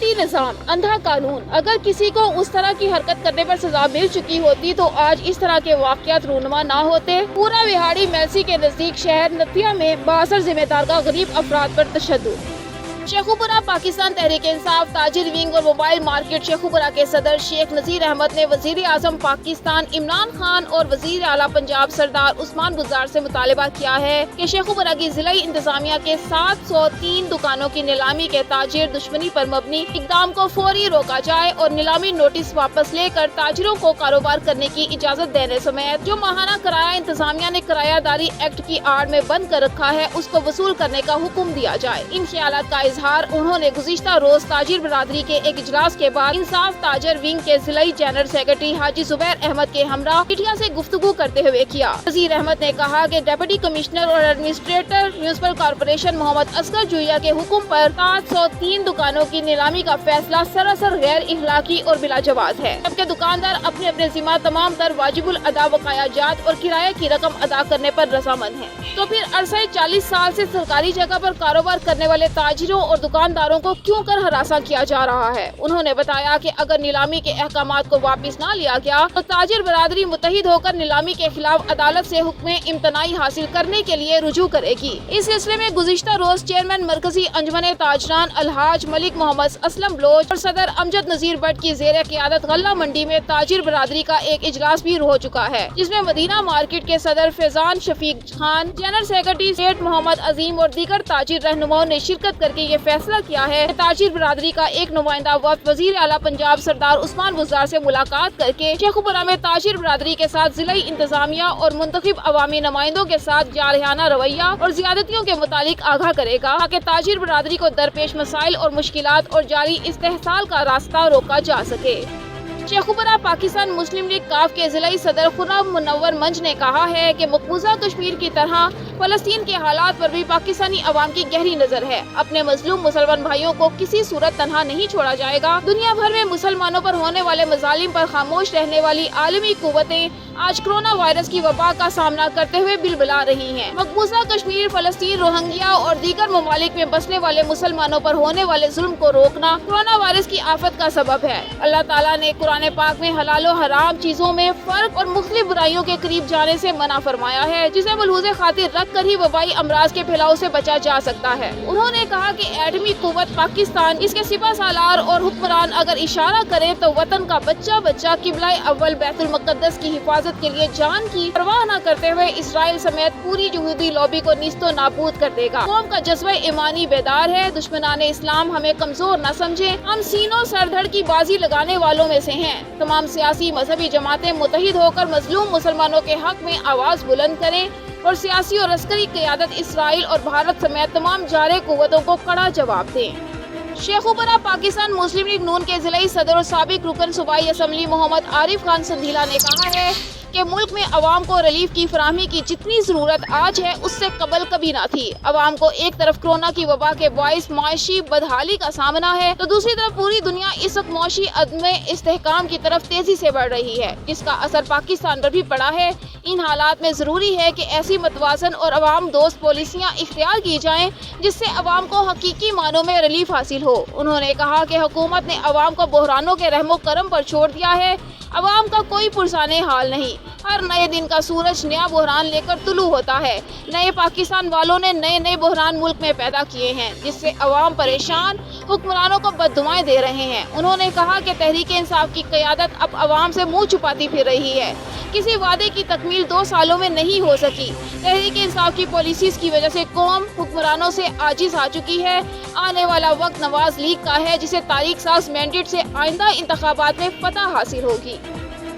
ڈکیتی نظام، اندھا قانون، اگر کسی کو اس طرح کی حرکت کرنے پر سزا مل چکی ہوتی تو آج اس طرح کے واقعات رونما نہ ہوتے۔ پورا وہاڑی میلسی کے نزدیک شہر نتھیا میں بااثر ذمہ دار کا غریب افراد پر تشدد۔ شیخوپورہ پاکستان تحریک انصاف تاجر ونگ اور موبائل مارکیٹ شیخوپورہ کے صدر شیخ نذیر احمد نے وزیر اعظم پاکستان عمران خان اور وزیر اعلیٰ پنجاب سردار عثمان بزدار سے مطالبہ کیا ہے کہ شیخوپورہ کی ضلعی انتظامیہ کے 703 دکانوں کی نیلامی کے تاجر دشمنی پر مبنی اقدام کو فوری روکا جائے اور نیلامی نوٹس واپس لے کر تاجروں کو کاروبار کرنے کی اجازت دینے سمیت جو ماہانہ کرایہ انتظامیہ نے کرایہ داری ایکٹ کی آڑ میں بند کر رکھا ہے اس کو وصول کرنے کا حکم دیا جائے۔ ان خیالات کا اظہار انہوں نے گزشتہ روز تاجر برادری کے ایک اجلاس کے بعد انصاف تاجر ونگ کے ضلعی جنرل سیکرٹری حاجی زبیر احمد کے ہمراہ میڈیا سے گفتگو کرتے ہوئے کیا۔ وزیر احمد نے کہا کہ ڈپٹی کمشنر اور administrator municipal corporation Muhammad Asghar جویا کے حکم پر 703 دکانوں کی نیلامی کا فیصلہ سراسر غیر اخلاقی اور بلا جواز ہے، جبکہ دکاندار اپنے اپنے ذمہ تمام تر واجب الادا بقایا جات اور کرایہ کی رقم ادا کرنے پر رضامند ہیں، تو پھر عرصہ 40 سال سے سرکاری جگہ پر کاروبار کرنے والے تاجروں اور دکانداروں کو کیوں کر ہراساں کیا جا رہا ہے؟ انہوں نے بتایا کہ اگر نیلامی کے احکامات کو واپس نہ لیا گیا تو تاجر برادری متحد ہو کر نیلامی کے خلاف عدالت سے حکم امتناعی حاصل کرنے کے لیے رجوع کرے گی۔ اس سلسلے میں گزشتہ روز چیئرمین مرکزی انجمن تاجران الحاج ملک محمد اسلم بلوچ اور صدر امجد نذیر بٹ کی زیر قیادت غلہ منڈی میں تاجر برادری کا ایک اجلاس بھی ہو چکا ہے، جس میں مدینہ مارکیٹ کے صدر فیضان شفیق خان، جنرل سیکرٹری سیٹ محمد عظیم اور دیگر تاجر رہنماؤں نے شرکت کر کے یہ فیصلہ کیا ہے کہ تاجر برادری کا ایک نمائندہ وفد وزیر اعلیٰ پنجاب سردار عثمان بزدار سے ملاقات کر کے شیخوپورہ میں تاجر برادری کے ساتھ ضلعی انتظامیہ اور منتخب عوامی نمائندوں کے ساتھ جارحانہ رویہ اور زیادتیوں کے متعلق آگاہ کرے گا تاکہ تاجر برادری کو درپیش مسائل اور مشکلات اور جاری استحصال کا راستہ روکا جا سکے۔ شیخوپورہ پاکستان مسلم لیگ کاف کے ضلعی صدر خرم منور منج نے کہا ہے کہ مقبوضہ کشمیر کی طرح فلسطین کے حالات پر بھی پاکستانی عوام کی گہری نظر ہے۔ اپنے مظلوم مسلمان بھائیوں کو کسی صورت تنہا نہیں چھوڑا جائے گا۔ دنیا بھر میں مسلمانوں پر ہونے والے مظالم پر خاموش رہنے والی عالمی قوتیں آج کرونا وائرس کی وبا کا سامنا کرتے ہوئے بلبلا رہی ہیں۔ مقبوضہ کشمیر، فلسطین، روہنگیا اور دیگر ممالک میں بسنے والے مسلمانوں پر ہونے والے ظلم کو روکنا کرونا وائرس کی آفت کا سبب ہے۔ اللہ تعالیٰ نے قرآن پاک میں حلال و حرام چیزوں میں فرق اور مختلف برائیوں کے قریب جانے سے منع فرمایا ہے، جسے ملحوظ خاطر رکھ کر ہی وبائی امراض کے پھیلاؤ سے بچا جا سکتا ہے۔ انہوں نے کہا کہ ایٹمی قوت پاکستان، اس کے سپہ سالار اور حکمران اگر اشارہ کریں تو وطن کا بچہ بچہ قبلہ اول بیت المقدس کی حفاظت کے لیے جان کی پرواہ نہ کرتے ہوئے اسرائیل سمیت پوری یہودی لابی کو نیست و نابود کر دے گا۔ قوم کا جذبہ ایمانی بیدار ہے، دشمنان اسلام ہمیں کمزور نہ سمجھیں، ہم سینوں سر دھڑ کی بازی لگانے والوں میں سے ہیں۔ تمام سیاسی مذہبی جماعتیں متحد ہو کر مظلوم مسلمانوں کے حق میں آواز بلند کریں اور سیاسی اور عسکری قیادت اسرائیل اور بھارت سمیت تمام جارح قوتوں کو کڑا جواب دیں۔ شیخوپورہ پاکستان مسلم لیگ نون کے ضلعی صدر اور سابق رکن صوبائی اسمبلی محمد عارف خان سندھیلا نے کہا ہے کہ ملک میں عوام کو ریلیف کی فراہمی کی جتنی ضرورت آج ہے اس سے قبل کبھی نہ تھی۔ عوام کو ایک طرف کرونا کی وبا کے باعث معاشی بدحالی کا سامنا ہے تو دوسری طرف پوری دنیا اس وقت معاشی عدم استحکام کی طرف تیزی سے بڑھ رہی ہے، جس کا اثر پاکستان پر بھی پڑا ہے۔ ان حالات میں ضروری ہے کہ ایسی متوازن اور عوام دوست پالیسیاں اختیار کی جائیں جس سے عوام کو حقیقی معنوں میں ریلیف حاصل ہو۔ انہوں نے کہا کہ حکومت نے عوام کو بحرانوں کے رحم و کرم پر چھوڑ دیا ہے، عوام کا کوئی پرسانے حال نہیں۔ ہر نئے دن کا سورج نیا بحران لے کر طلوع ہوتا ہے۔ نئے پاکستان والوں نے نئے بحران ملک میں پیدا کیے ہیں جس سے عوام پریشان، حکمرانوں کو بددعائیں دے رہے ہیں۔ انہوں نے کہا کہ تحریک انصاف کی قیادت اب عوام سے منہ چھپاتی پھر رہی ہے، کسی وعدے کی تکمیل 2 سالوں میں نہیں ہو سکی۔ تحریک انصاف کی پالیسیز کی وجہ سے قوم حکمرانوں سے عاجز آ چکی ہے۔ آنے والا وقت نواز لیگ کا ہے جسے تاریخ ساز مینڈیٹ سے آئندہ انتخابات میں فتح حاصل ہوگی۔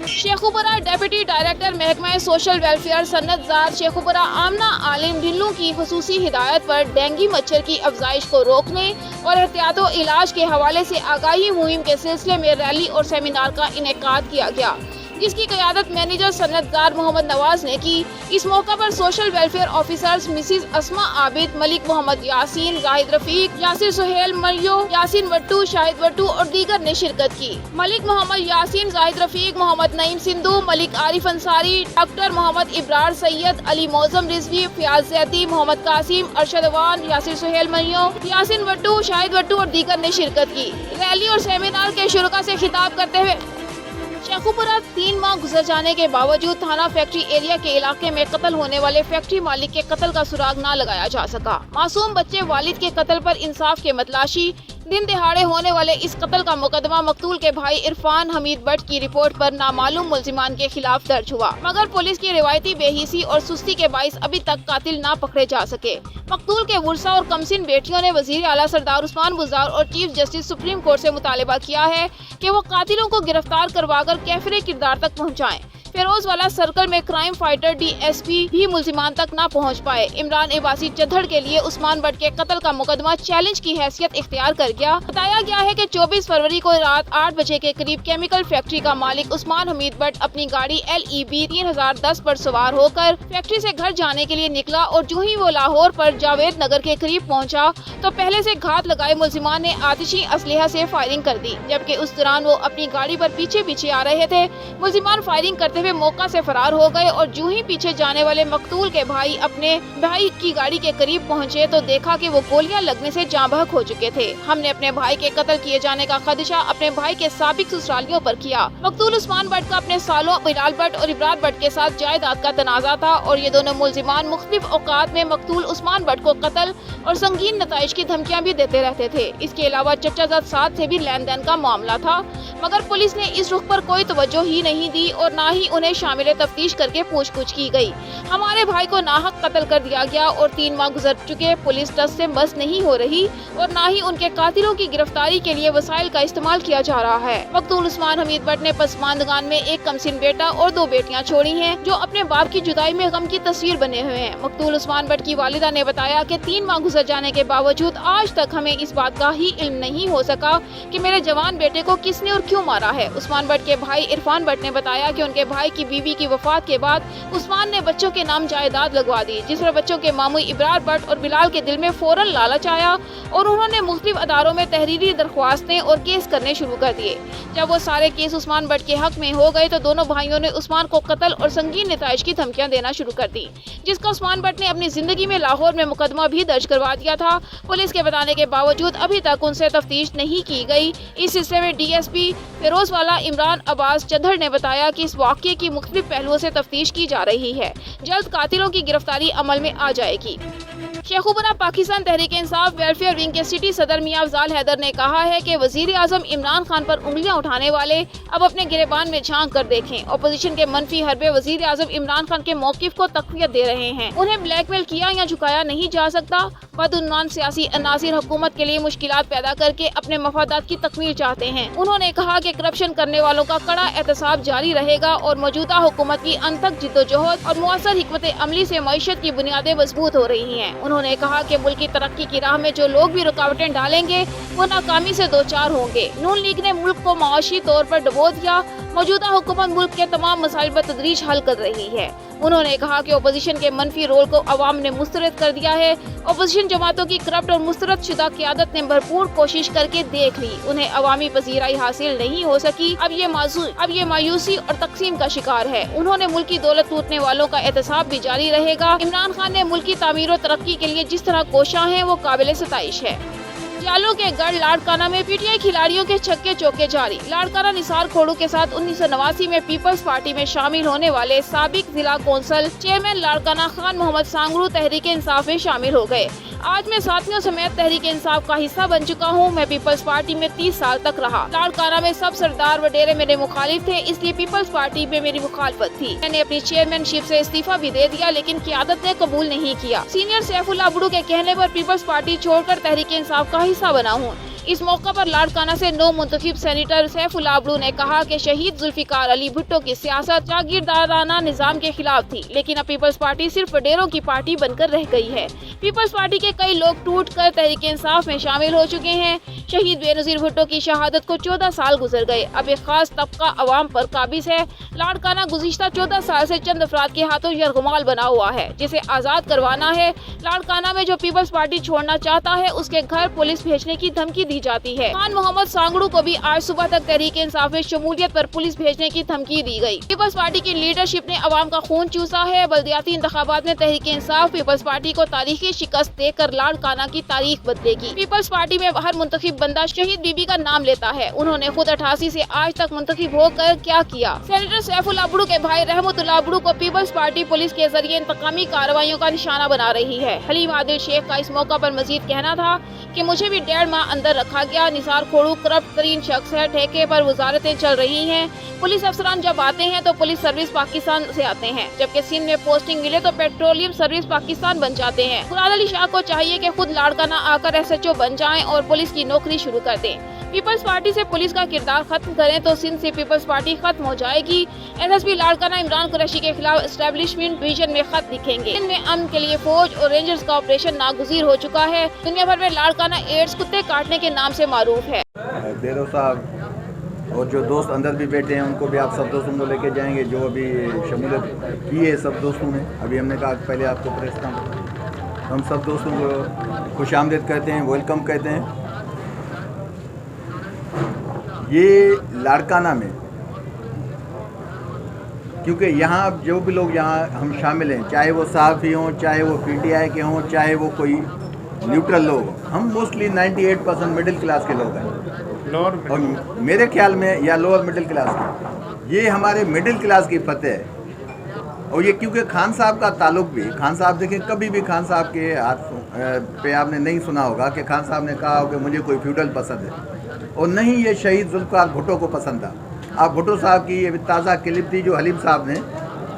شیخوپورہ ڈپٹی ڈائریکٹر محکمہ سوشل ویلفیئر سنت زاد شیخوپورہ آمنہ عالم ڈھلو کی خصوصی ہدایت پر ڈینگی مچھر کی افزائش کو روکنے اور احتیاط و علاج کے حوالے سے آگاہی مہم کے سلسلے میں ریلی اور سیمینار کا انعقاد کیا گیا۔ جس کی قیادت مینیجر صنعتکار محمد نواز نے کی۔ اس موقع پر سوشل ویلفیئر آفیسرز مسز اسما عابد، ملک محمد یاسین، زاہد رفیق، یاسر سہیل مریو، یاسین وٹو، شاہد وٹو اور دیگر نے شرکت کی۔ ملک محمد یاسین، زاہد رفیق، محمد نعیم سندھو، ملک عارف انصاری، ڈاکٹر محمد ابرار سید، علی موزم رضوی، فیاض زیدی، محمد قاسم، ارشد وان، یاسر سہیل مریو، یاسین وٹو، شاہد وٹو اور دیگر نے شرکت کی۔ ریلی اور سیمینار کے شرکاء سے خطاب کرتے ہوئے شیخوپورہ 3 ماہ گزر جانے کے باوجود تھانہ فیکٹری ایریا کے علاقے میں قتل ہونے والے فیکٹری مالک کے قتل کا سراغ نہ لگایا جا سکا۔ معصوم بچے والد کے قتل پر انصاف کے متلاشی۔ دن دہاڑے ہونے والے اس قتل کا مقدمہ مقتول کے بھائی عرفان حمید بٹ کی رپورٹ پر نامعلوم ملزمان کے خلاف درج ہوا، مگر پولیس کی روایتی بے حسی اور سستی کے باعث ابھی تک قاتل نہ پکڑے جا سکے۔ مقتول کے ورثاء اور کمسن بیٹیوں نے وزیر اعلیٰ سردار عثمان بزدار اور چیف جسٹس سپریم کورٹ سے مطالبہ کیا ہے کہ وہ قاتلوں کو گرفتار کروا کر کیفر کردار تک پہنچائیں۔ فیروز والا سرکل میں crime fighter D S P بھی ملزمان تک نہ پہنچ پائے۔ عمران عباسی چدھڑ کے لیے عثمان بٹ کے قتل کا مقدمہ چیلنج کی حیثیت اختیار کر گیا۔ بتایا گیا ہے کہ 24 فروری کو رات 8 بجے کے قریب کیمیکل فیکٹری کا مالک عثمان حمید بٹ اپنی گاڑی LEB 3010 پر سوار ہو کر فیکٹری سے گھر جانے کے لیے نکلا اور جو ہی وہ لاہور پر جاوید نگر کے قریب پہنچا تو پہلے سے گھات لگائے ملزمان نے آتشی اسلحہ سے فائرنگ کر دی، جبکہ اس دوران وہ اپنی گاڑی پر پیچھے آ رہے تھے۔ ملزمان فائرنگ کرتے ہوئے موقع سے فرار ہو گئے اور جو ہی پیچھے جانے والے مقتول کے بھائی اپنے بھائی کی گاڑی کے قریب پہنچے تو دیکھا کہ وہ گولیاں لگنے سے جاں بحق ہو چکے تھے۔ ہم نے اپنے بھائی کے قتل کیے جانے کا خدشہ اپنے بھائی کے سابق سسرالیوں پر کیا۔ مقتول عثمان بٹ کا اپنے سالوں بلال بٹ اور ابرار بٹ کے ساتھ جائیداد کا تنازع تھا اور یہ دونوں ملزمان مختلف اوقات میں مقتول عثمان بٹ کو قتل اور سنگین نتائج کی دھمکیاں بھی دیتے رہتے تھے۔ اس کے علاوہ چچا زاد ساتھ سے بھی لین دین کا معاملہ تھا، مگر پولیس نے اس رخ پر کوئی توجہ ہی نہیں دی اور نہ ہی انہیں شامل تفتیش کر کے پوچھ گچھ کی گئی۔ ہمارے بھائی کو ناحق قتل کر دیا گیا اور 3 ماہ گزر چکے، پولیس ٹس سے بس نہیں ہو رہی اور نہ ہی ان کے قاتلوں کی گرفتاری کے لیے وسائل کا استعمال کیا جا رہا ہے۔ مقتول عثمان حمید بٹ نے پسماندگان میں ایک کمسن بیٹا اور 2 بیٹیاں چھوڑی ہیں جو اپنے باپ کی جدائی میں غم کی تصویر بنے ہوئے ہیں۔ مقتول عثمان بٹ کی والدہ نے بتایا کہ 3 ماہ گزر جانے کے باوجود آج تک ہمیں اس بات کا ہی علم نہیں ہو سکا کہ میرے جوان بیٹے کو کس نے اور کیوں مارا ہے۔ عثمان بٹ کے بھائی عرفان بٹ نے بتایا کہ ان کے بھائی کی بیوی کی وفات کے بعد عثمان نے بچوں کے نام جائیداد لگوا دی، جس پر بچوں کے ماموں ابرار بٹ اور بلال کے دل میں فوراً لالچ آیا اور انہوں نے مختلف اداروں میں تحریری درخواستیں اور کیس کرنے شروع کر دیے۔ جب وہ سارے کیس عثمان بٹ کے حق میں ہو گئے تو دونوں بھائیوں نے عثمان کو قتل اور سنگین نتائج کی دھمکیاں دینا شروع کر دی، جس کا عثمان بٹ نے اپنی زندگی میں لاہور میں مقدمہ بھی درج کروا دیا تھا۔ پولیس کے بتانے کے باوجود ابھی تک ان سے تفتیش نہیں کی گئی۔ اس سلسلے میں DSP فیروز والا عمران عباس چدھڑ نے بتایا کہ اس واقعے کی مختلف پہلوؤں سے تفتیش کی جا رہی ہے، جلد قاتلوں کی گرفتاری عمل میں آ جائے گی۔ شیخوپورہ پاکستان تحریک انصاف ویلفیئر ونگ کے سٹی صدر میاں افضال حیدر نے کہا ہے کہ وزیر اعظم عمران خان پر انگلیاں اٹھانے والے اب اپنے گریبان میں جھانک کر دیکھیں۔ اپوزیشن کے منفی حربے وزیر اعظم عمران خان کے موقف کو تقویت دے رہے ہیں۔ انہیں بلیک میل کیا یا جھکایا نہیں جا سکتا۔ بدعنوان سیاسی عناصر حکومت کے لیے مشکلات پیدا کر کے اپنے مفادات کی تکمیل چاہتے ہیں۔ انہوں نے کہا کہ کرپشن کرنے والوں کا کڑا احتساب جاری رہے گا اور موجودہ حکومت کی انتھک جدوجہد اور مؤثر حکمت عملی سے معیشت کی بنیادیں مضبوط ہو رہی ہیں۔ انہوں نے کہا کہ ملک کی ترقی کی راہ میں جو لوگ بھی رکاوٹیں ڈالیں گے وہ ناکامی سے دوچار ہوں گے۔ نون لیگ نے ملک کو معاشی طور پر ڈبو دیا۔ موجودہ حکومت ملک کے تمام مسائل بتدریج حل کر رہی ہے۔ انہوں نے کہا کہ اپوزیشن کے منفی رول کو عوام نے مسترد کر دیا ہے۔ اپوزیشن جماعتوں کی کرپٹ اور مسترد شدہ قیادت نے بھرپور کوشش کر کے دیکھ لی، انہیں عوامی پذیرائی حاصل نہیں ہو سکی۔ اب یہ مایوسی اور تقسیم کا شکار ہے۔ انہوں نے ملکی دولت لوٹنے والوں کا احتساب بھی جاری رہے گا۔ عمران خان نے ملک کی تعمیر و ترقی کے لیے جس طرح کوشاں ہیں وہ قابل ستائش ہے۔ جالوں کے گڑھ لاڑکانہ میں PTI کھلاڑیوں کے چھکے چوکے جاری۔ لاڑکانہ نثار کھوڑو کے ساتھ 1989 میں پیپلز پارٹی میں شامل ہونے والے سابق ضلع کونسل چیئرمین لاڑکانہ خان محمد سانگرو تحریک انصاف میں شامل ہو گئے۔ آج میں ساتھیوں سمیت تحریک انصاف کا حصہ بن چکا ہوں۔ میں پیپلز پارٹی میں 30 سال تک رہا۔ لاڑکانہ میں سب سردار وڈیرے میرے مخالف تھے، اس لیے پیپلز پارٹی میں میری مخالفت تھی۔ میں نے اپنی چیئرمین شپ سے استعفیٰ بھی دے دیا، لیکن قیادت نے قبول نہیں کیا۔ سینئر سیف اللہ بڑو کے کہنے پر پیپلز پارٹی چھوڑ کر تحریک انصاف کا حصہ بنا ہوں۔ इस मौका पर लाड़काना से नौ मुंतखब सेनेटर सैफुल्लाह अबड़ू ने कहा कि शहीद जुल्फिकार अली भुट्टो की सियासत जागीरदाराना निजाम के खिलाफ थी, लेकिन अब पीपल्स पार्टी सिर्फ वडेरों की पार्टी बनकर रह गई है। पीपल्स पार्टी के कई लोग टूट कर तहरीक इंसाफ में शामिल हो चुके हैं। शहीद बेनज़ीर भुट्टो की शहादत को 14 साल गुजर गए। अब एक खास तबका अवाम पर काबिज है। लाड़काना गुज़िश्ता 14 साल से चंद अफराद के हाथों यरगुमाल बना हुआ है, जिसे आज़ाद करवाना है। लाड़काना में जो पीपल्स पार्टी छोड़ना चाहता है, उसके घर पुलिस भेजने की धमकी दी जाती है। खान मोहम्मद सांगड़ू को भी आज सुबह तक तहरीक इंसाफ में शमूलियत पर पुलिस भेजने की धमकी दी गई। पीपल्स पार्टी की लीडरशिप ने अवाम का खून चूसा है। बल्दियाती इंतखाबात में तहरीक इंसाफ पीपल्स पार्टी को तारीखी शिकस्त देकर लाड़काना की तारीख बदलेगी। पीपल्स पार्टी में हर मुंतखब बंदा शहीद बीबी का नाम लेता है। उन्होंने खुद 88 से आज तक मुंतखब होकर क्या किया। सेनेटर सैफुल्लाह अबड़ू के भाई रहमतुल्लाह अबड़ू को पीपल्स पार्टी पुलिस के जरिए इंतकामी कार्रवाइयों का निशाना बना रही है। हलीम आदिल शेख का इस मौका पर मजीद कहना था कि मुझे भी 1.5 माह अंदर रखा गया। निसार खोड़ू करप्ट तरीन शख्स है। ठेके पर वजारतें चल रही हैं। पुलिस अफसरान जब आते हैं तो पुलिस सर्विस पाकिस्तान से आते हैं, जबकि सिंध में पोस्टिंग मिले तो पेट्रोलियम सर्विस पाकिस्तान बन जाते हैं। मुराद अली शाह को चाहिए कि खुद लाड़काना आकर SHO बन जाएं और पुलिस की नौकरी शुरू कर दें। पीपल्स पार्टी से पुलिस का किरदार खत्म करें तो सिंध से पीपल्स पार्टी खत्म हो जाएगी। SSP लाड़काना इमरान कुरैशी के खिलाफ एस्टेब्लिशमेंट विजन में खत लिखेंगे। इनमें अमन के लिए फौज और रेंजर्स का ऑपरेशन नागुज़ीर हो चुका है। दुनिया भर में लाड़काना एड्स कुत्ते काटने के नाम से मारूफ है। देरो साहब और जो दोस्त अंदर भी बैठे हैं, उनको भी आप सब दोस्तों को लेके जाएंगे जो अभी शमूलियत की है सब दोस्तों ने। अभी हमने कहा पहले आपको प्रेस कॉन्फ्रेंस, हम सब दोस्तों को खुशामदीद कहते हैं, वेलकम कहते हैं। ये लाड़काना में क्योंकि यहाँ जो भी लोग यहाँ हम शामिल हैं, चाहे वो सहाफ़ी हों, चाहे वो PTI के हों, चाहे वो कोई न्यूट्रल लोग, हम मोस्टली 98% मिडिल क्लास के लोग हैं। और मेरे ख्याल में या लोअर मिडिल क्लास की, ये हमारे मिडिल क्लास की फतेह है। और ये क्योंकि खान साहब का ताल्लुक भी, खान साहब देखें, कभी भी खान साहब के हाथ पे आपने नहीं सुना होगा कि खान साहब ने कहा हो कि मुझे कोई फ्यूडल पसंद है, और नहीं ये शहीद जुल्फिकार भुट्टो को पसंद था। आप भुट्टो साहब की ये ताज़ा क्लिप थी जो हलीम साहब ने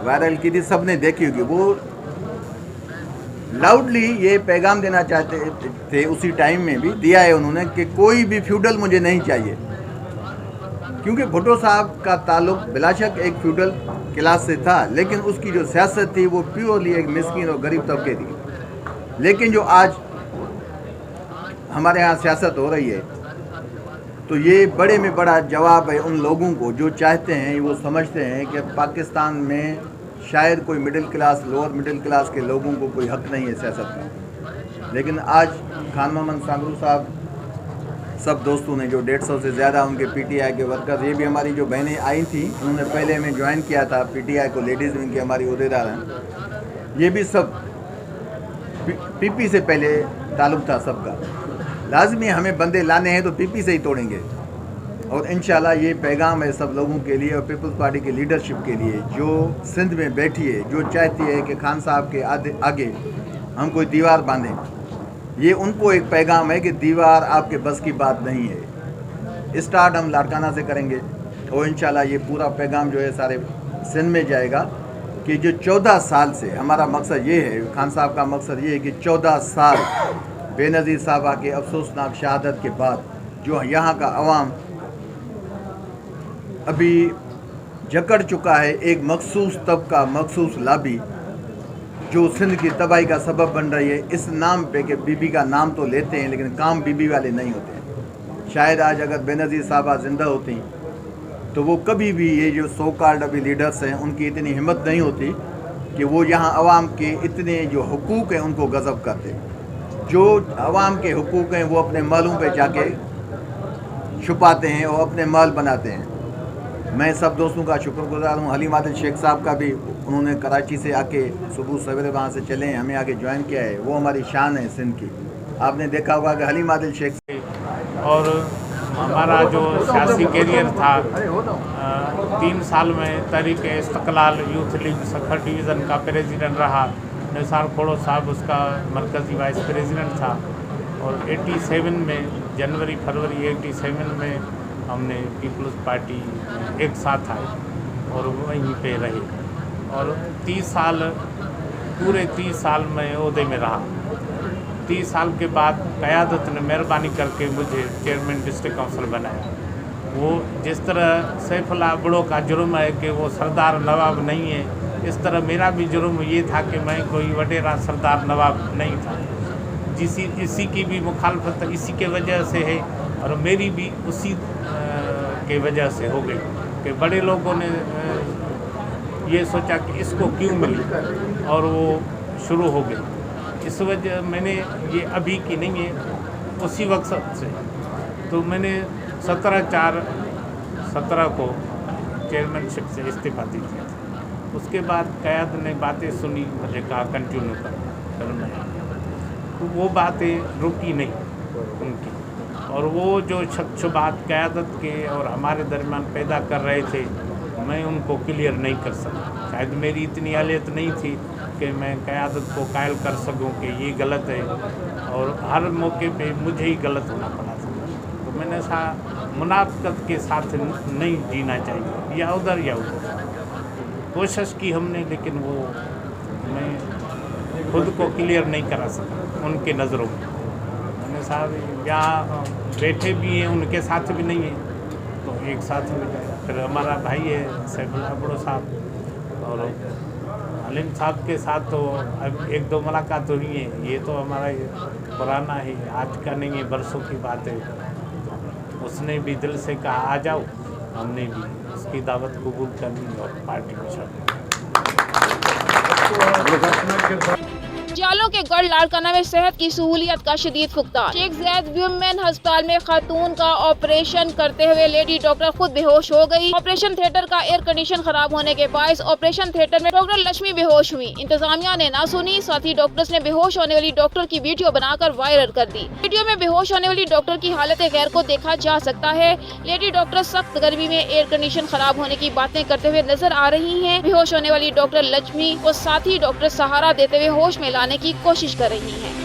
वायरल की थी, सब ने देखी होगी। वो लाउडली ये पैगाम देना चाहते थे, उसी टाइम में भी दिया है उन्होंने कि कोई भी फ्यूडल मुझे नहीं चाहिए, क्योंकि भुट्टो साहब का ताल्लुक बिलाशक एक फ्यूडल क्लास से था, लेकिन उसकी जो सियासत थी वो प्योरली एक मिस्किन और गरीब तबके की। लेकिन जो आज हमारे यहाँ सियासत हो रही है, तो ये बड़े में बड़ा जवाब है उन लोगों को जो चाहते हैं, वो समझते हैं कि पाकिस्तान में शायद कोई middle class, lower middle class के लोगों को कोई हक नहीं है सियासत का। लेकिन आज खान मोहम्मद सांगड़ू साहब, सब दोस्तों ने जो 150 से ज़्यादा उनके PTI के वर्कर्स, ये भी हमारी जो बहनें आई थी, उन्होंने पहले में ज्वाइन किया था PTI को, लेडीज़ विंग की हमारी उहदेदार हैं, ये भी सब PP से पहले ताल्लुक़ था सबका। लाजमी हमें बंदे लाने हैं तो PP से ही तोड़ेंगे। और इंशाल्लाह ये पैगाम है सब लोगों के लिए और पीपल्स पार्टी की लीडरशिप के लिए जो सिंध में बैठी है, जो चाहती है कि खान साहब के आगे हम कोई दीवार बांधें। ये उनको एक पैगाम है कि दीवार आपके बस की बात नहीं है। स्टार्ट हम लाड़काना से करेंगे और इंशाल्लाह ये पूरा पैगाम जो है सारे सिंध में जाएगा कि जो 14 साल से हमारा मकसद ये है, खान साहब का मकसद ये है कि 14 साल बेनज़ीर साहबा के अफसोसनाक शहादत के बाद जो यहाँ का अवाम अभी जकड़ चुका है, एक मखसूस तबका, मखसूस लाबी जो सिंध की तबाही का सबब बन रही है, इस नाम पे कि बीबी का नाम तो लेते हैं लेकिन काम बीबी वाले नहीं होते हैं। शायद आज अगर बेनज़ीर साहबा ज़िंदा होती तो वो कभी भी ये जो सो कॉल्ड अभी लीडर्स हैं, उनकी इतनी हिम्मत नहीं होती कि वो यहाँ अवाम के इतने जो हुकूक हैं उनको गज़ब करते। जो अवाम के हुकूक हैं वो अपने मालों पे जाके छुपाते हैं और अपने माल बनाते हैं। मैं सब दोस्तों का शुक्रगुजार हूँ। हलीम आदिल शेख साहब का भी, उन्होंने कराची से आके सुबह सवेरे वहाँ से चले हमें आगे ज्वाइन किया है, वो हमारी शान है सिंध की। आपने देखा होगा कि हलीम आदिल शेख और हमारा जो सियासी कैरियर था 3 साल में तहरीक इस्तक़लाल यूथ लीग सखर डिवीज़न का प्रेसिडेंट रहा। निसार खोड़ो साहब उसका मरकज़ी वाइस प्रेसिडेंट था। और 87 में जनवरी फरवरी 87 में हमने पीपल्स पार्टी एक साथ आए और वहीं पे रहे और 30 साल, पूरे 30 साल में ओहदे में रहा। 30 साल के बाद क़यादत ने मेहरबानी करके मुझे चेयरमैन डिस्ट्रिक्ट काउंसिल बनाया। वो जिस तरह सैफुल्लाह बुढ़ो का जुर्म है कि वो सरदार नवाब नहीं है, इस तरह मेरा भी जुर्म ये था कि मैं कोई वडेरा सरदार नवाब नहीं था। इसी की भी मुखालफत इसी के वजह से है और मेरी भी उसी के वजह से हो गई कि बड़े लोगों ने ये सोचा कि इसको क्यों मिली और वो शुरू हो गई। इस वजह मैंने ये अभी की नहीं है, उसी वक्त से तो मैंने 17/4/17 को चेयरमैनशिप से इस्तीफा दी थी। उसके बाद क़यादत ने बातें सुनी, मुझे कहा कंटिन्यू करना है, तो वो बातें रुकी नहीं उनकी, और वो जो शक शुबात क़यादत के और हमारे दरमियान पैदा कर रहे थे मैं उनको क्लियर नहीं कर सका। शायद मेरी इतनी अहलियत नहीं थी कि मैं क़यादत को कायल कर सकूं कि ये गलत है, और हर मौके पे मुझे ही गलत होना पड़ा था। तो मैंने मुनाफ़क़त के साथ नहीं जीना चाहिए, या उधर या उधर। कोशिश की हमने, लेकिन वो मैं खुद को क्लियर नहीं करा सका उनके नज़रों में। मैंने साहब यहाँ बैठे भी हैं, उनके साथ भी नहीं है, तो एक साथ में जाए। फिर हमारा भाई है सैफुल्लाह बुढ़ो साहब और अलीम साहब के साथ तो अब 1-2 मुलाकात हुई है। ये तो हमारा पुराना है, आज का नहीं है, बरसों की बात है। उसने भी दिल से कहा आ जाओ, हमने भी उसकी दावत कबूल कर ली और पार्टी में शामिल। जालों के गढ़ लाड़काना में सेहत की सहूलियत का शदीद फुकदान। शेख ज़ैद वुमेन अस्पताल में खातून का ऑपरेशन करते हुए लेडी डॉक्टर खुद बेहोश हो गई। ऑपरेशन थिएटर का एयर कंडीशन खराब होने के बायस ऑपरेशन थिएटर में डॉक्टर लक्ष्मी बेहोश हुई। इंतजामिया ने ना सुनी, साथ ही डॉक्टर्स ने बेहोश होने वाली डॉक्टर की वीडियो बनाकर वायरल कर दी। वीडियो में बेहोश होने वाली डॉक्टर की हालत गैर को देखा जा सकता है। लेडी डॉक्टर सख्त गर्मी में एयर कंडीशन खराब होने की बातें करते हुए नजर आ रही है। बेहोश होने वाली डॉक्टर लक्ष्मी को साथी डॉक्टर सहारा देते हुए होश में लाने की कोशिश कर रही हैं।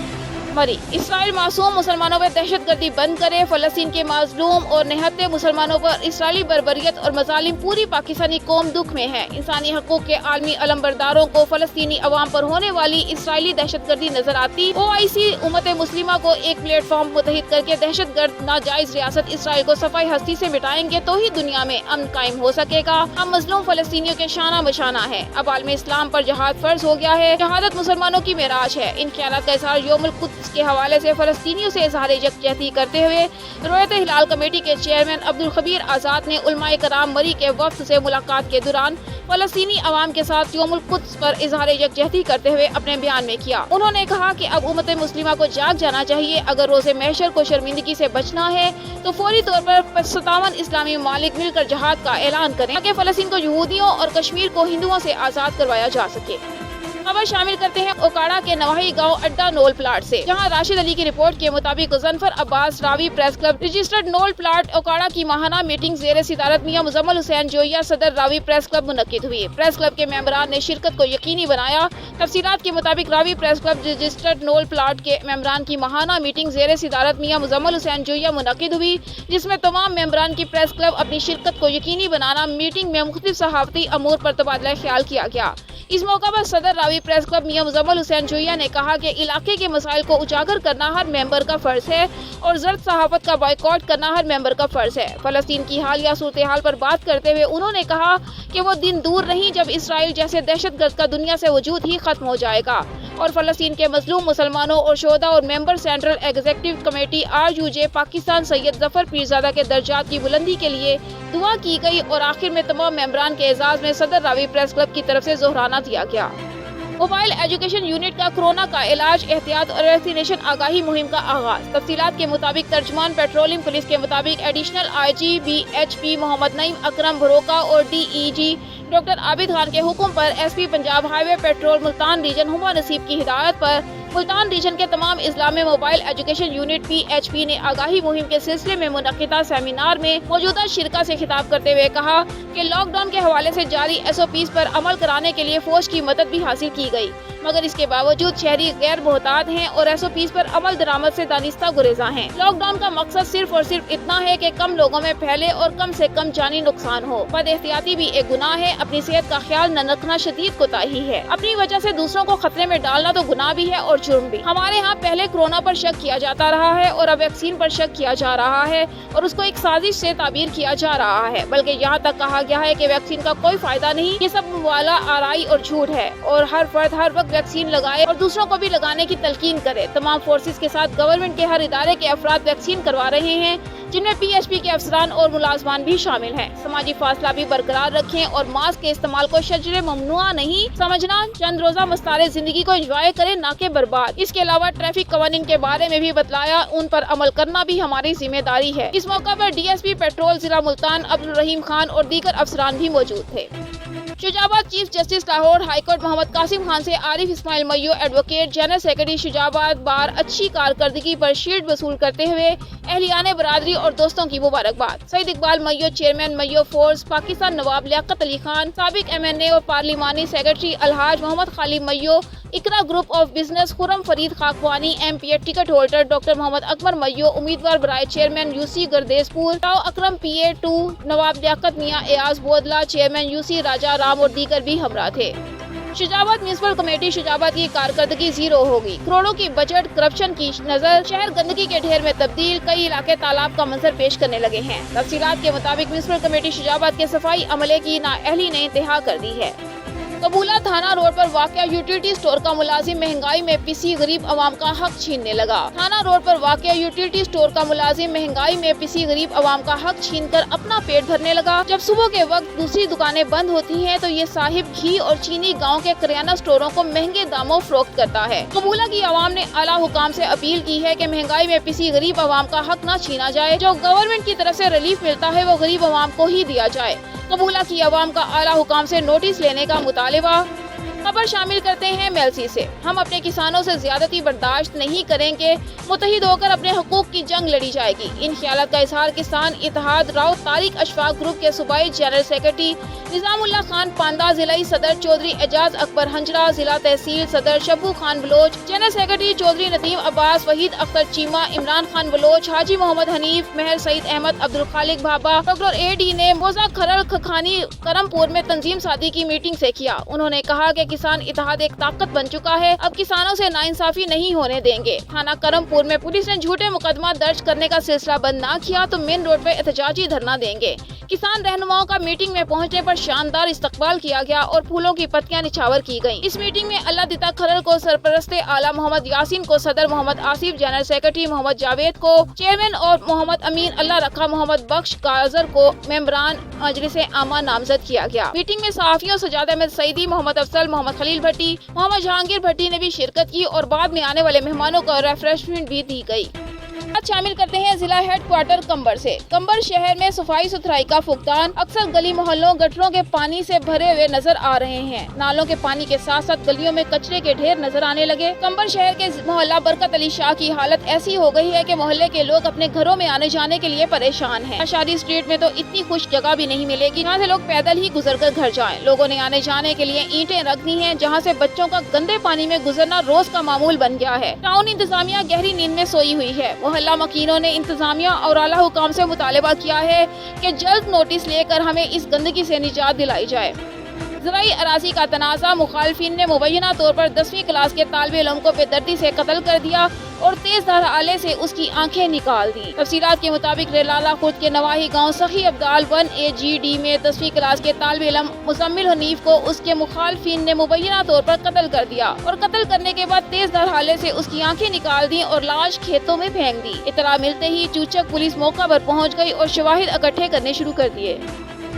मरी इसराइल मासूम मुसलमानों पर दहशतगर्दी बंद करे। फलस्तीन के माजलूम और निहत्ते मुसलमानों पर इसराइली बर्बरियत और मजालिम पूरी पाकिस्तानी कौम दुख में है। इंसानी हकूक के आलमी अलमबरदारों को फलस्तीनी अवाम पर होने वाली इसराइली दहशतगर्दी नजर आती। OIC उम्मत मुस्लिमा को एक प्लेटफॉर्म मुतहिद करके दहशतगर्द नाजायज रियासत इसराइल को सफाई हस्ती से मिटाएंगे तो ही दुनिया में अमन कायम हो सकेगा। हम मजलूम फलस्तीनियों के शाना बशाना है। अब आलमी इस्लाम पर जहाद फर्ज हो गया है। शहादत मुसलमानों की मेराज है। इन ख्यालात का इजहार यौमुल कुद्स के हवाले से फलस्तीनियों से इजहार यकजहती करते हुए रोयत हिलाल कमेटी के चेयरमैन अब्दुल खबीर आज़ाद ने उलमाए कराम मरी के वफ्द से मुलाकात के दौरान फलस्तीनी अवाम के साथ यौमुल कुद्स पर इजहार यकजहती करते हुए अपने बयान में किया। उन्होंने कहा कि अब उम्मत मुस्लिमा को जाग जाना चाहिए। अगर रोज़े महशर को शर्मिंदगी से बचना है तो फौरी तौर पर 57 इस्लामी ममालिक मिलकर जहाद का ऐलान करें ताकि फलस्तीन को यहूदियों और कश्मीर को हिंदुओं से आज़ाद करवाया जा सके। खबर शामिल करते हैं ओकाड़ा के नवाही गांव अड्डा नोल प्लाट से, जहां राशिद अली की रिपोर्ट के मुताबिक Ghazanfar Abbas Ravi press club registered नोल प्लाट ओकाड़ा की माहाना मीटिंग ज़ेरे सिदारत मियां मुजम्मल हुसैन जोइया सदर रावी प्रेस क्लब मुनक्किद हुई। प्रेस क्लब के मेंबरान ने शिरकत को यकीनी बनाया। तफसीलात के मुताबिक रावी प्रेस क्लब रजिस्टर्ड नोल प्लाट के मेंबरान की माहाना मीटिंग ज़ेरे सिदारत मियां मुजम्मल हुसैन जोइया मुनक्किद हुई, जिसमें तमाम मेंबरान की प्रेस क्लब अपनी शिरकत को यकीनी बनाना मीटिंग में मुख्तलिफ सहाफती अमूर पर तबादला ख्याल किया गया। इस मौका पर सदर रावी प्रेस क्लब मियां मुजम्मल हुसैन जोइया ने कहा कि इलाके के मसाइल को उजागर करना हर मेंबर का फर्ज है और जर्द सहाफत का बॉयकॉट करना हर मेंबर का फर्ज है। फलस्तीन की हालिया सूरत हाल पर बात करते हुए उन्होंने कहा कि वो दिन दूर नहीं जब इसराइल जैसे दहशतगर्द का दुनिया से वजूद ही खत्म हो जाएगा और फलस्तीन के मजलूम मुसलमानों और शोहदा और member central executive committee RUJ Pakistan Syed Zafar Pirzada के दर्जात की बुलंदी के लिए दुआ की गई और आखिर में तमाम मेंबरान के एजाज में सदर रावी प्रेस क्लब की तरफ से जोहराना दिया गया। मोबाइल एजुकेशन यूनिट का कोरोना का इलाज, एहतियात और वैक्सीनेशन आगाही मुहिम का आगाज। तफसीलात के मुताबिक तर्जमान पेट्रोलियम पुलिस के मुताबिक additional IG BHP Mohammad Naeem Akram Bharoka और DEG डॉक्टर आबिद खान के हुक्म पर SP Punjab highway patrol Multan region Huma Naseeb की हिदायत पर मुल्तान रीजन के तमाम अजला में मोबाइल एजुकेशन यूनिट PHP ने आगाही मुहिम के सिलसिले में मुनक्किदा सेमिनार में मौजूदा शिरका से खिताब करते हुए कहा कि लॉकडाउन के हवाले से जारी SOPs पर अमल कराने के लिए फौज की मदद भी हासिल की गई। मगर इसके बावजूद शहरी गैर मोहतात हैं और SOPs पर अमल दरामद से दानिस्ता गुरेजा हैं। लॉकडाउन का मकसद सिर्फ और सिर्फ इतना है कि कम लोगों में फैले और कम से कम जानी नुकसान हो। बदएहतियाती भी एक गुनाह है, अपनी सेहत का ख्याल न रखना शदीद कोताही है। अपनी वजह से दूसरों को खतरे में डालना तो गुनाह भी है और जुर्म भी। हमारे यहाँ पहले कोरोना पर शक किया जाता रहा है और अब वैक्सीन पर शक किया जा रहा है और उसको एक साजिश से ताबीर किया जा रहा है, बल्कि यहाँ तक कहा गया है कि वैक्सीन का कोई फायदा नहीं, ये सब वाला आराई और झूठ है और हर फर्द हर वक्त वैक्सीन लगाए और दूसरों को भी लगाने की तलकीन करे। तमाम फोर्सेस के साथ गवर्नमेंट के हर इदारे के अफराद वैक्सीन करवा रहे हैं, जिनमें PHP के अफसरान और मुलाजमान भी शामिल हैं। समाजी फासला भी बरकरार रखें और मास्क के इस्तेमाल को शजरे ममनुआ नहीं समझना। चंद रोजा मस्तारे जिंदगी को एंजॉय करें, ना कि बर्बाद। इसके अलावा ट्रैफिक कवानीन के बारे में भी बतलाया, उन पर अमल करना भी हमारी जिम्मेदारी है। इस मौका पर DSP पेट्रोल जिला मुल्तान अब्दुल रहीम खान और दीगर अफसरान भी मौजूद थे। Shujabad chief justice Lahore high court Mohammad Qasim Khan से Arif Ismail Mayo advocate general secretary Shujabad bar अच्छी कारकर्दगी पर शील्ड वसूल करते हुए अहलियाने बरादरी और दोस्तों की मुबारकबाद। सईद इकबाल मय्यो चेयरमैन मय्यो फोर्स पाकिस्तान, नवाब लियाकत अली खान साबिक MNA और पार्लिमानी secretary Alhaj Mohammad Khalid Mayo, Iqra group of business Khurram Farid Khakwani MPA ticket holder doctor Mohammad Akbar Mayo उम्मीदवार बराए chairman UC Gardeshpur, Rao Akram PA2, Nawab Liaquat Mian Ayaz Bodla chairman UC Raja Ram और दीगर भी हमरा थे। शुजाबाद म्यूनिसिपल कमेटी शुजाबाद की कारकर्दगी जीरो होगी। करोड़ों की बजट करप्शन की नजर, शहर गंदगी के ढेर में तब्दील, कई इलाके तालाब का मंजर पेश करने लगे हैं। तफसीलात के मुताबिक म्यूनिसिपल कमेटी शुजाबाद के सफाई अमले की नाअहली ने इंतहा कर दी है। कबूला थाना रोड पर वाक़या यूटिलिटी स्टोर का मुलाजिम महंगाई में पिसी गरीब अवाम का हक छीनने लगा। थाना रोड पर वाक़या यूटिलिटी स्टोर का मुलाजिम महंगाई में पिसी गरीब अवाम का हक छीनकर अपना पेट भरने लगा। जब सुबह के वक्त दूसरी दुकानें बंद होती हैं तो ये साहिब घी और चीनी गांव के किराना स्टोरों को महंगे दामों फरोख्त करता है। कबूला की आवाम ने आला हुकाम से अपील की है कि महंगाई में पिसी गरीब अवाम का हक न छीना जाए। जो गवर्नमेंट की तरफ से रिलीफ मिलता है वो गरीब अवाम को ही दिया जाए। कबूला की आवाम का आला हुकाम से नोटिस लेने का मुतालिबा। खबर शामिल करते हैं मेलसी से। हम अपने किसानों से ज्यादती बर्दाश्त नहीं करेंगे, मुत्तहिद होकर अपने हकूक की जंग लड़ी जाएगी। इन ख्यालात का इजहार किसान इत्तेहाद राव तारिक अशफाक ग्रुप के सूबाई जनरल सेक्रेटरी निजामुल्ला खान पांदा, जिलाई सदर चौधरी एजाज अकबर हंजरा, जिला तहसील सदर Shabbu Khan Baloch, general secretary Chaudhry Nadeem Abbas, Waheed Akhtar Cheema, Imran Khan Baloch, Haji Mohammad Hanif, Mehar Saeed Ahmed, Abdul Khaliq Bhaba, doctor AD ने मोजा खरल खखानी करमपुर में तंजीम सादी की मीटिंग से किया। उन्होंने कहा कि किसान इत्तेहाद एक ताकत बन चुका है, अब किसानों से नाइंसाफी नहीं होने देंगे। थाना करमपुर में पुलिस ने झूठे मुकदमा दर्ज करने का सिलसिला बंद न किया तो मेन रोड पर एहतजाजी धरना देंगे। किसान रहनुमाओं का मीटिंग में पहुंचने पर शानदार इस्तकबाल किया गया और फूलों की पत्तियां निछावर की गयी। इस मीटिंग में अल्लाह दिता खरल को सरपरस्ते आला मोहम्मद यासीन को सदर, मोहम्मद आसिफ जनरल सेक्रेटरी, मोहम्मद जावेद को चेयरमैन और मोहम्मद अमीन अल्लाह रखा मोहम्मद बख्श काजर को मेंबरान मजलिस आमा नामजद किया गया। मीटिंग में सहाफियों सजाद अहमद सईदी, मोहम्मद अफसल, मोहम्मद खलील भट्टी, मोहम्मद जहांगीर भट्टी ने भी शिरकत की और बाद में आने वाले मेहमानों को रिफ्रेशमेंट भी दी गयी। आज शामिल करते हैं जिला हेड क्वार्टर कंबर से। कंबर शहर में सफाई सुथराई का फुकदान। अक्सर गली मोहल्लों गटरों के पानी से भरे हुए नजर आ रहे हैं। नालों के पानी के साथ साथ गलियों में कचरे के ढेर नजर आने लगे। कंबर शहर के मोहल्ला बरकत अली शाह की हालत ऐसी हो गई है कि मोहल्ले के लोग अपने घरों में आने जाने के लिए परेशान हैं। शादी स्ट्रीट में तो इतनी खुश जगह भी नहीं मिलेगी जहाँ से लोग पैदल ही गुजर कर घर जाएं। लोगों ने आने जाने के लिए ईंटें रख दी हैं, जहाँ से बच्चों का गंदे पानी में गुजरना रोज का मामूल बन गया है। टाउन इंतजामिया गहरी नींद में सोई हुई है। मोहल्ला मकीनों ने इंतजामिया और आला हुकाम से मुतालिबा किया है कि जल्द नोटिस लेकर हमें इस गंदगी से निजात दिलाई जाए। ज़राई अराजी का तनाज़ा, मुखालफिन ने मुबैना तौर पर 10वीं क्लास के तालिबे इल्म को बेदर्दी से कत्ल कर दिया और तेज धार आले से उसकी आंखें निकाल दी। तफसीलात के मुताबिक रेलाला खुर्द के नवाही गांव सखी अब्दाल 1AGD में 10वीं क्लास के तालिबे इल्म मुजम्मिल हनीफ को उसके मुखालफिन ने मुबैना तौर पर कत्ल कर दिया और कत्ल करने के बाद तेज धार आले से उसकी आंखें निकाल दी और लाश खेतों में फेंक दी। इतला मिलते ही चूचक पुलिस मौका पर पहुँच गयी और शवाहिद इकट्ठे करने शुरू कर दिए।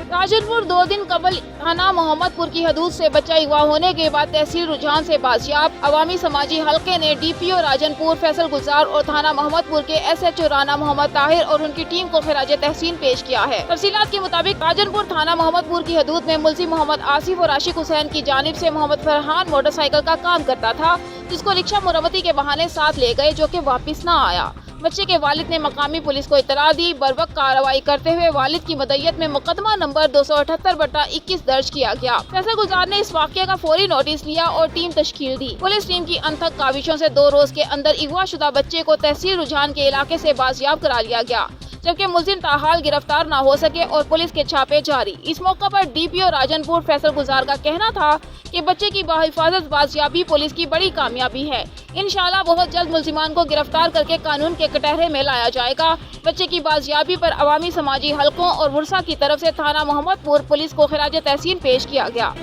राजनपुर 2 दिन कबल थाना मोहम्मदपुर की हदूद से बच्चा अगवा होने के बाद तहसील रुझान से बाजियाब। अवामी समाजी हल्के ने DPO राजनपुर फैसल गुलजार और थाना मोहम्मदपुर के SHO राना मोहम्मद ताहिर और उनकी टीम को खिराज तहसीन पेश किया है। तफसीलात के मुताबिक राजनपुर थाना मोहम्मदपुर की हदूद में मुलजिम मोहम्मद आसिफ और आशिक हुसैन की जानिब से मोहम्मद फरहान मोटरसाइकिल का काम करता था, जिसको रिक्शा मुरम्मती के बहाने साथ ले गए, जो कि वापस न आया। बच्चे के वालिद ने मकामी पुलिस को इतला दी। बरवक्त कार्रवाई करते हुए वालिद की मदय्यत में मुकदमा नंबर 278/21 दर्ज किया गया। फैसल गुजार ने इस वाक़ये का फौरी नोटिस लिया और टीम तश्कील दी। पुलिस टीम की अनथक काविशों से 2 रोज के अंदर अगवा शुदा बच्चे को तहसील रुझान के इलाके से बाजियाब करा लिया गया, जबकि मुलजिम ताहाल गिरफ्तार न हो सके और पुलिस के छापे जारी। इस मौके पर DPO राजनपुर फैसल गुजार का कहना था कि बच्चे की बाहिफाजत बाजियाबी पुलिस की बड़ी कामयाबी है। इंशाअल्लाह बहुत जल्द मुलजिमान को गिरफ्तार करके कानून के कटहरे में लाया जाएगा। बच्चे की बाजियाबी पर अवामी समाजी हलकों और वर्सा की तरफ से थाना मोहम्मदपुर पुलिस को खिराज तहसीन पेश किया गया।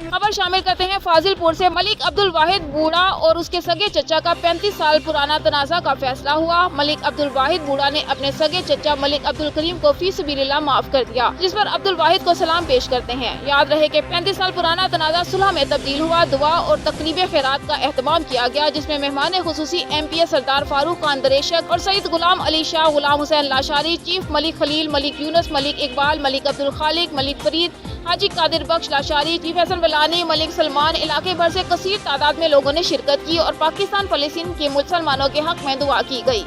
खबर शामिल करते हैं फाजिलपुर से। मलिक अब्दुल वाहिद बूढ़ा और उसके सगे चचा का 35 साल पुराना तनाज़ा का फैसला हुआ। मलिक अब्दुल वाहिद बूढ़ा ने अपने सगे चचा मलिक अब्दुल करीम को फी सबीलिल्लाह माफ कर दिया, जिस पर अब्दुल वाहिद को सलाम पेश करते हैं। याद रहे कि 35 साल पुराना तनाज़ा सुलह में तब्दील हुआ। दुआ और तकरीब खैरात का एहतमाम किया गया, जिसमें मेहमान खुसूसी MPS सरदार फारूक खान दरेशक और सईद गुलाम अली शाह, गुलाम हुसैन लाशारी, चीफ मलिक खलील, मलिक यूनुस, मलिक इकबाल, मलिक अब्दुल खालिक, मलिक फरीद, हाजी कादिर बख्श लाशारी, चीफ हसन बिलानी, मलिक सलमान, इलाके भर से कसीर तादाद में लोगों ने शिरकत की और पाकिस्तान फलस्तीन के मुसलमानों के हक में दुआ की गई।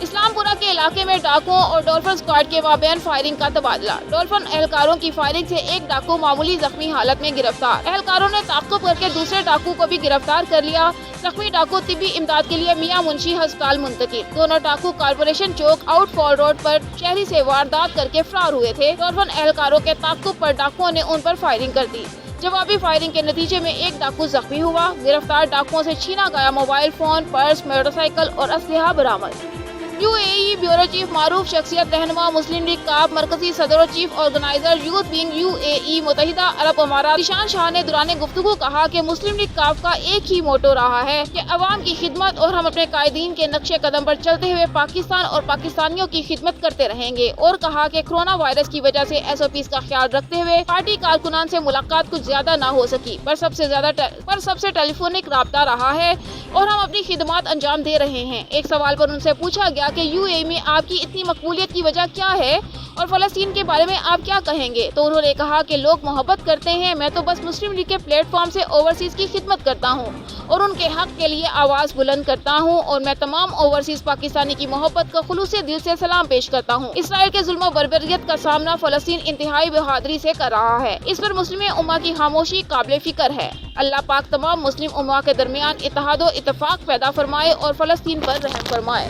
इस्लामपुरा के इलाके में डाकुओं और डॉल्फिन स्क्वाड के माबैन फायरिंग का तबादला। डॉल्फिन एहलकारों की फायरिंग से एक डाकू मामूली जख्मी हालत में गिरफ्तार। एहलकारों ने ताक़ुब करके दूसरे डाकू को भी गिरफ्तार कर लिया। जख्मी डाकू तिब्बी इमदाद के लिए मियां मुंशी अस्पताल मुंतकिल। दोनों डाकू कारपोरेशन चौक आउटफॉल रोड पर शहरी से वारदात करके फरार हुए थे। डॉल्फिन एहलकारों के ताक़ुब पर डाकुओं ने उन पर फायरिंग कर दी। जवाबी फायरिंग के नतीजे में एक डाकू जख्मी हुआ। गिरफ्तार डाकुओं से छीना गया मोबाइल फोन, पर्स, मोटरसाइकिल और असलहा बरामद। UAE ब्यूरो चीफ मारूफ शख्सियत रहनुमा मुस्लिम लीग काफ मरकजी सदर और chief organiser youth wing UAE मुत्तहिदा अरब अमारात ईशान शाह ने दौरान गुफ्तगू कहा कि मुस्लिम लीग काफ का एक ही मोटो रहा है कि अवाम की खिदमत और हम अपने कायदीन के नक्शे कदम पर चलते हुए पाकिस्तान और पाकिस्तानियों की खिदमत करते रहेंगे। और कहा कि कोरोना वायरस की वजह से SOPs का ख्याल रखते हुए पार्टी कारकुनान से मुलाकात कुछ ज्यादा न हो सकी, पर सबसे टेलीफोनिक राब्ता रहा है और हम अपनी खिदमत अंजाम दे रहे हैं। एक सवाल पर उनसे पूछा गया कि UAE में आपकी इतनी मकबूलियत की वजह क्या है और फलस्तीन के बारे में आप क्या कहेंगे, तो उन्होंने कहा कि लोग मोहब्बत करते हैं। मैं तो बस मुस्लिम लीग के प्लेटफॉर्म से ओवरसीज की खिदमत करता हूँ और उनके हक के लिए आवाज़ बुलंद करता हूँ और मैं तमाम ओवरसीज पाकिस्तानी की मोहब्बत का खुलूस दिल से सलाम पेश करता हूँ। इसराइल के जुल्म व बर्बरियत का सामना फलस्तीन इंतहाई बहादुरी से कर रहा है। इस पर मुस्लिम उम्मा की खामोशी काबिल फिक्र है। अल्लाह पाक तमाम मुस्लिम उम्मा के दरमियान इत्तेहाद व इत्तेफाक पैदा फरमाए और फलस्तीन पर रहम फरमाए।